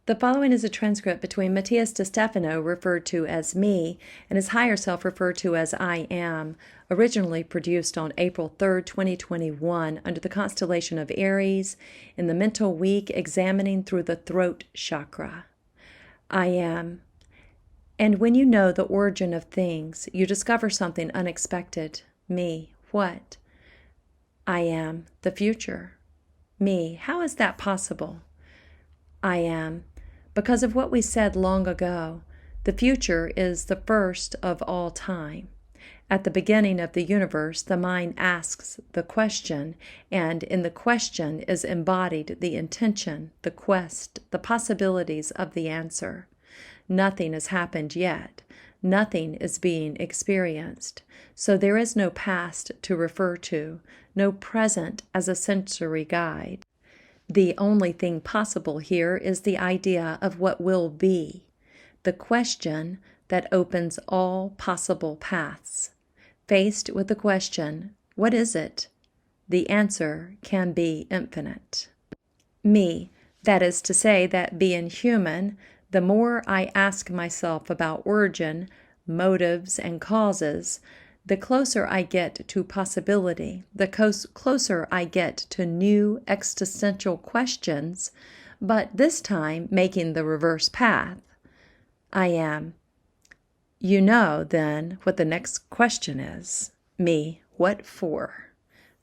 The following is a transcript between Matías De Stefano, referred to as me, and his higher self, referred to as I am, originally produced on April 3, 2021, under the constellation of Aries, in the mental week examining through the throat chakra. I am. And when you know the origin of things, you discover something unexpected. Me. What? I am. The future. Me. How is that possible? I am. Because of what we said long ago, the future is the first of all time. At the beginning of the universe, the mind asks the question, and in the question is embodied the intention, the quest, the possibilities of the answer. Nothing has happened yet. Nothing is being experienced. So there is no past to refer to, no present as a sensory guide. The only thing possible here is the idea of what will be, the question that opens all possible paths. Faced with the question, what is it? The answer can be infinite. Me, that is to say that being human, the more I ask myself about origin, motives, and causes, the closer I get to possibility, the closer I get to new existential questions, but this time making the reverse path. I am. You know, then, what the next question is. Me, what for?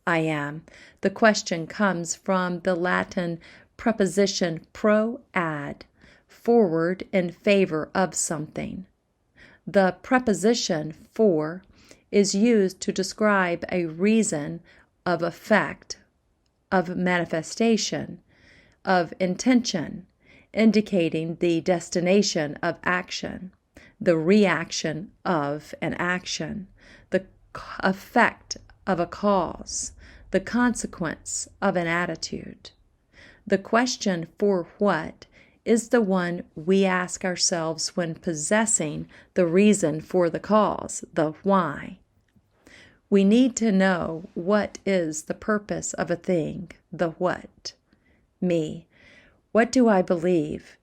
I am. The question comes from the Latin preposition pro ad, forward in favor of something. The preposition for is used to describe a reason of effect, of manifestation, of intention, indicating the destination of action, the reaction of an action, the effect of a cause, the consequence of an attitude. The question for what is the one we ask ourselves when possessing the reason for the cause, the why. We need to know what is the purpose of a thing, the what. Me. What do I believe?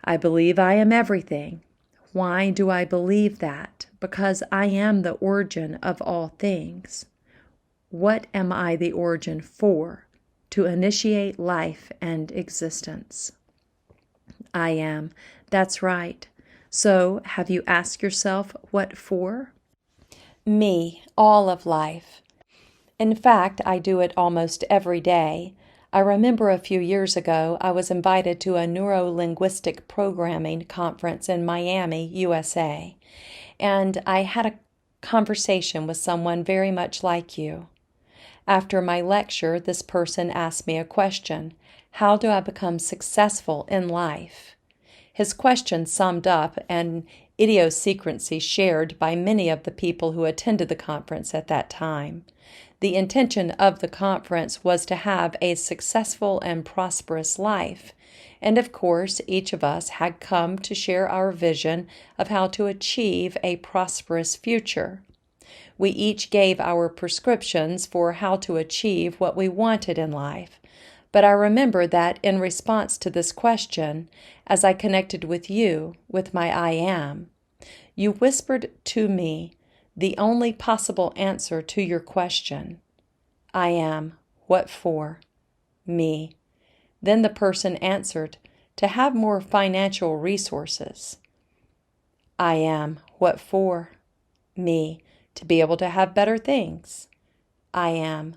I believe I am everything. Why do I believe that? Because I am the origin of all things. What am I the origin for? To initiate life and existence. I am. That's right. So, have you asked yourself what for? Me, all of life. In fact, I do it almost every day. I remember a few years ago, I was invited to a neuro-linguistic programming conference in Miami, USA, and I had a conversation with someone very much like you. After my lecture, this person asked me a question. How do I become successful in life? His question summed up an idiosyncrasy shared by many of the people who attended the conference at that time. The intention of the conference was to have a successful and prosperous life, and of course each of us had come to share our vision of how to achieve a prosperous future. We each gave our prescriptions for how to achieve what we wanted in life. But I remember that in response to this question, as I connected with you, with my I am, you whispered to me the only possible answer to your question. I am. What for? Me. Then the person answered, to have more financial resources. I am. What for? Me. To be able to have better things. I am.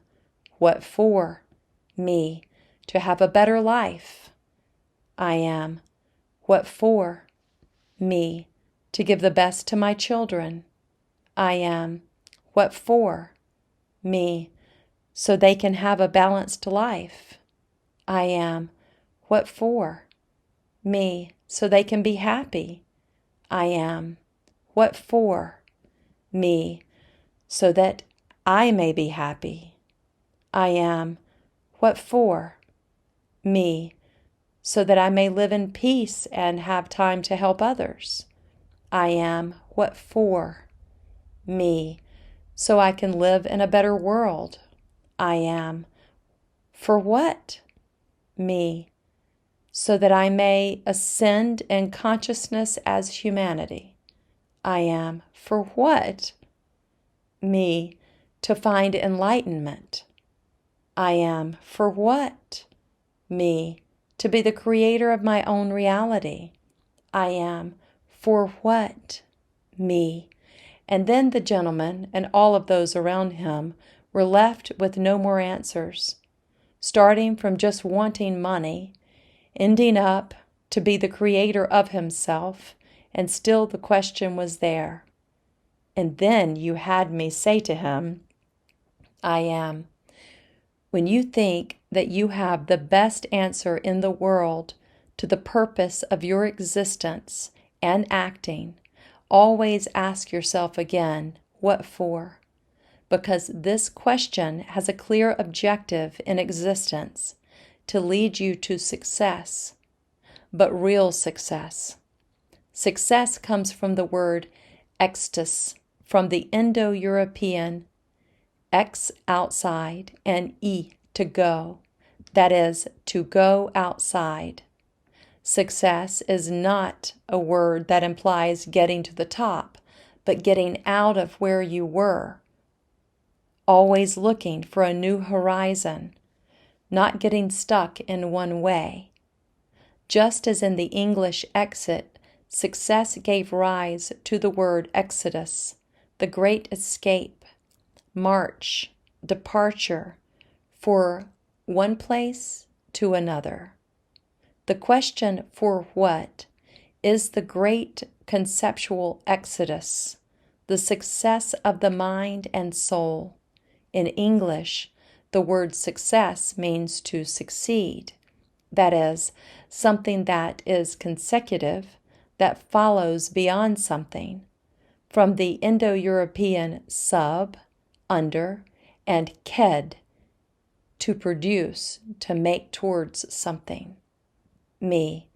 What for? Me. To have a better life. I am. What for? Me. To give the best to my children. I am. What for? Me. So they can have a balanced life. I am. What for? Me. So they can be happy. I am. What for? Me. So that I may be happy. I am. What for? Me, so that I may live in peace and have time to help others. I am. What for? Me, so I can live in a better world. I am. For what? Me, so that I may ascend in consciousness as humanity. I am. For what? Me. To find enlightenment. I am. For what? Me. To be the creator of my own reality. I am. For what? Me. And then the gentleman and all of those around him were left with no more answers, starting from just wanting money, ending up to be the creator of himself, and still the question was there. And then you had me say to him, I am. When you think that you have the best answer in the world to the purpose of your existence and acting, always ask yourself again, what for? Because this question has a clear objective in existence, to lead you to success, but real success. Success comes from the word extus, from the Indo-European ex, outside, and to go. That is, to go outside. Success is not a word that implies getting to the top, but getting out of where you were. Always looking for a new horizon, not getting stuck in one way. Just as in the English exit, success gave rise to the word exodus, the great escape, march, departure, for one place to another. The question, for what, is the great conceptual exodus, the success of the mind and soul. In English, the word success means to succeed. That is, something that is consecutive, that follows beyond something. From the Indo-European sub, under, and ked, to produce, to make towards something. Me.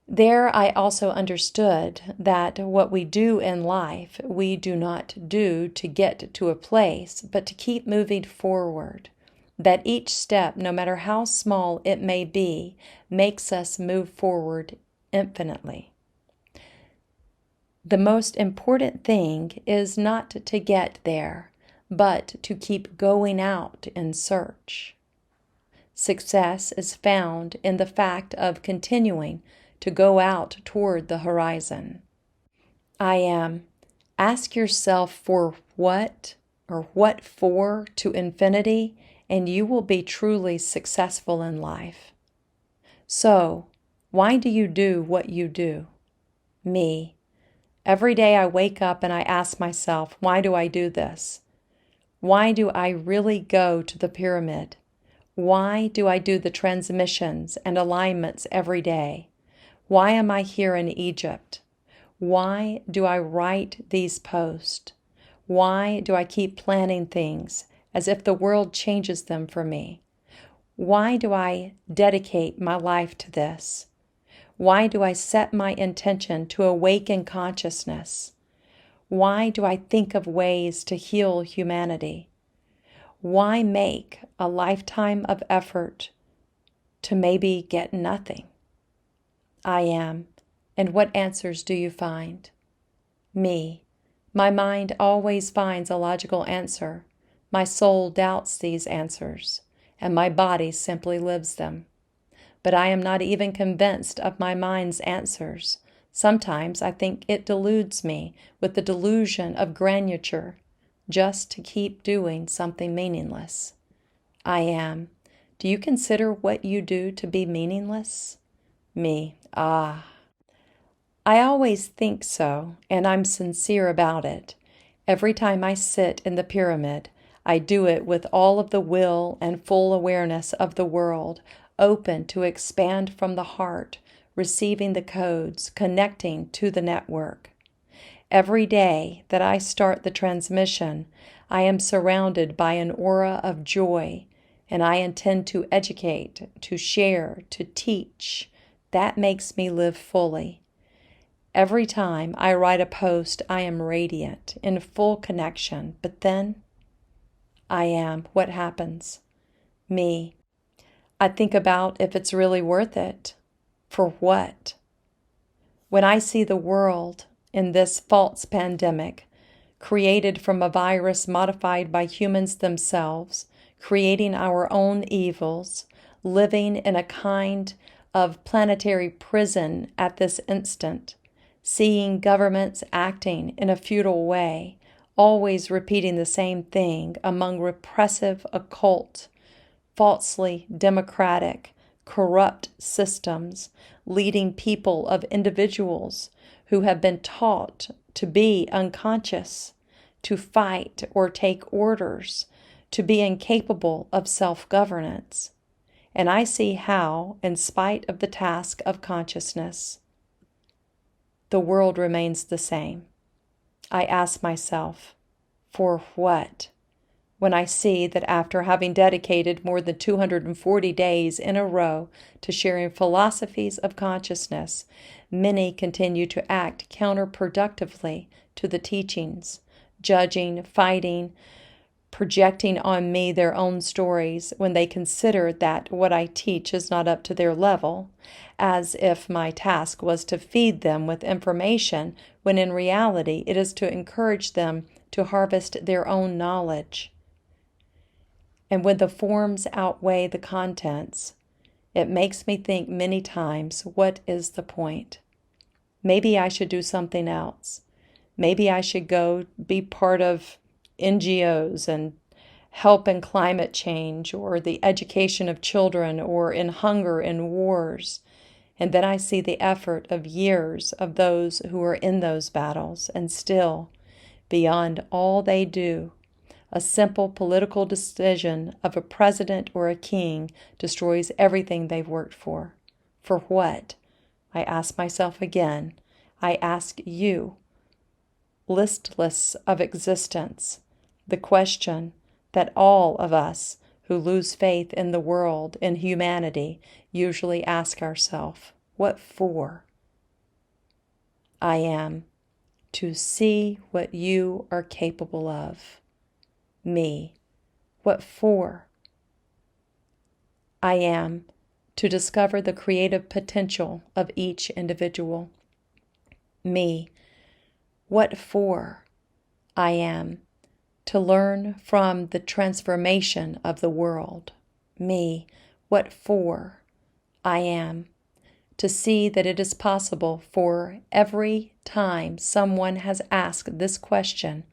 There I also understood that what we do in life, we do not do to get to a place, but to keep moving forward. That each step, no matter how small it may be, makes us move forward infinitely. The most important thing is not to get there, but to keep going out in search. Success is found in the fact of continuing to go out toward the horizon. I am. Ask yourself for what or what for to infinity, and you will be truly successful in life. So, why do you do what you do? Me. Every day I wake up and I ask myself, why do I do this? Why do I really go to the pyramid? Why do I do the transmissions and alignments every day? Why am I here in Egypt? Why do I write these posts? Why do I keep planning things as if the world changes them for me? Why do I dedicate my life to this? Why do I set my intention to awaken consciousness? Why do I think of ways to heal humanity? Why make a lifetime of effort to maybe get nothing? I am. And what answers do you find? Me. My mind always finds a logical answer. My soul doubts these answers, and my body simply lives them. But I am not even convinced of my mind's answers. Sometimes I think it deludes me with the delusion of grandeur, just to keep doing something meaningless. I am. Do you consider what you do to be meaningless? Me. I always think so, and I'm sincere about it. Every time I sit in the pyramid, I do it with all of the will and full awareness of the world, open to expand from the heart, receiving the codes, connecting to the network. Every day that I start the transmission, I am surrounded by an aura of joy, and I intend to educate, to share, to teach. That makes me live fully. Every time I write a post, I am radiant, in full connection. But then, I am. What happens? Me. I think about if it's really worth it. For what? When I see the world in this false pandemic, created from a virus modified by humans themselves, creating our own evils, living in a kind of planetary prison at this instant, seeing governments acting in a futile way, always repeating the same thing among repressive, occult, falsely democratic, corrupt systems, leading people of individuals who have been taught to be unconscious, to fight or take orders, to be incapable of self-governance. And I see how, in spite of the task of consciousness, the world remains the same. I ask myself, for what? When I see that after having dedicated more than 240 days in a row to sharing philosophies of consciousness, many continue to act counterproductively to the teachings, judging, fighting, projecting on me their own stories when they consider that what I teach is not up to their level, as if my task was to feed them with information when in reality it is to encourage them to harvest their own knowledge. And when the forms outweigh the contents, it makes me think many times, what is the point? Maybe I should do something else. Maybe I should go be part of NGOs and help in climate change or the education of children or in hunger and wars. And then I see the effort of years of those who are in those battles, and still, beyond all they do, a simple political decision of a president or a king destroys everything they've worked for. For what? I ask myself again. I ask you, listless of existence, the question that all of us who lose faith in the world, in humanity, usually ask ourselves, what for? I am to see what you are capable of. Me. What for? I am to discover the creative potential of each individual. Me. What for? I am to learn from the transformation of the world. Me. What for? I am to see that it is possible for every time someone has asked this question,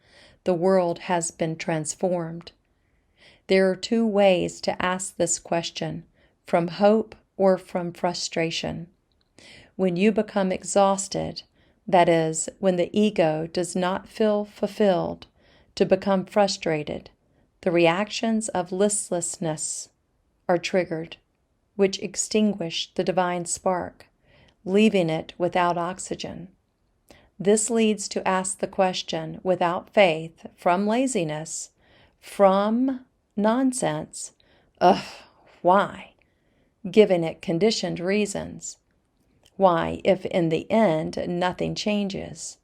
the world has been transformed. There are two ways to ask this question, from hope or from frustration. When you become exhausted, that is, when the ego does not feel fulfilled, to become frustrated, the reactions of listlessness are triggered, which extinguish the divine spark, leaving it without oxygen. This leads to ask the question without faith, from laziness, from nonsense, why? Giving it conditioned reasons. Why, if in the end nothing changes?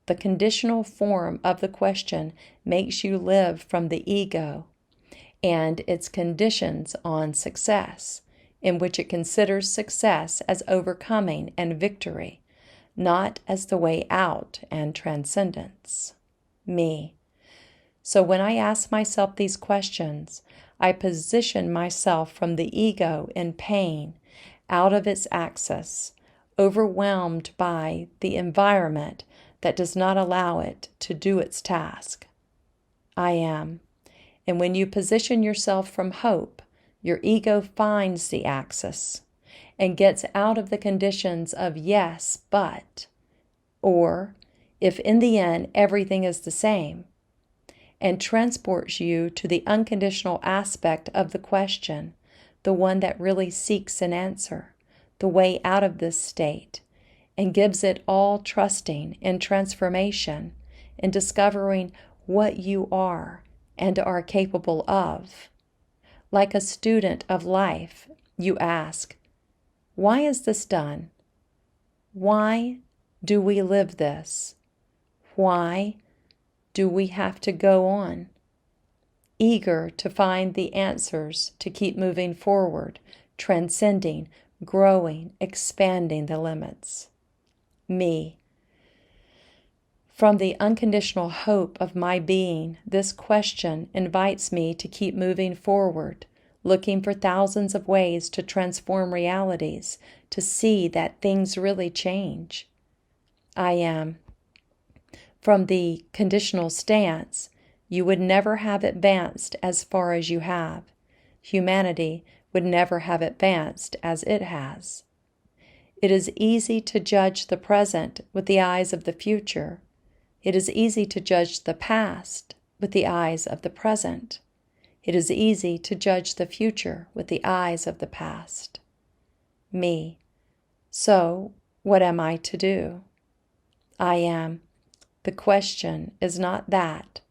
The conditional form of the question makes you live from the ego and its conditions on success, in which it considers success as overcoming and victory, not as the way out and transcendence. Me. So when I ask myself these questions, I position myself from the ego in pain, out of its axis, overwhelmed by the environment that does not allow it to do its task. I am. And when you position yourself from hope, your ego finds the axis and gets out of the conditions of yes, but, or if in the end everything is the same, and transports you to the unconditional aspect of the question, the one that really seeks an answer, the way out of this state, and gives it all trusting in transformation, in discovering what you are and are capable of. Like a student of life, you ask, why is this done? Why do we live this? Why do we have to go on? eager to find the answers to keep moving forward, transcending, growing, expanding the limits. Me. From the unconditional hope of my being, this question invites me to keep moving forward, looking for thousands of ways to transform realities, to see that things really change. I am. From the conditional stance, you would never have advanced as far as you have. Humanity would never have advanced as it has. It is easy to judge the present with the eyes of the future. It is easy to judge the past with the eyes of the present. It is easy to judge the future with the eyes of the past. Me. So, what am I to do? I am. The question is not that.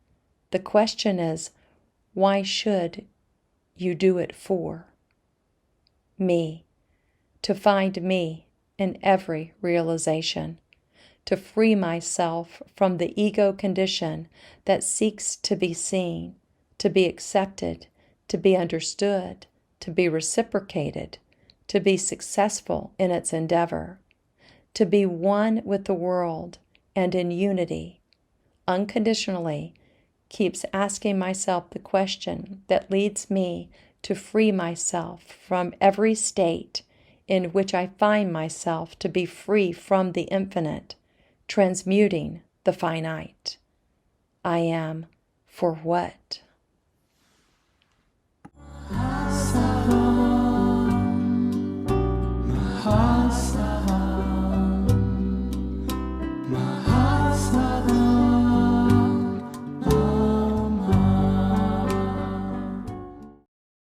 The question is, why should you do it for? Me. To find me in every realization. To free myself from the ego condition that seeks to be seen, to be accepted, to be understood, to be reciprocated, to be successful in its endeavor, to be one with the world and in unity, unconditionally, keeps asking myself the question that leads me to free myself from every state in which I find myself to be free from the infinite, transmuting the finite. I am for what? My heart's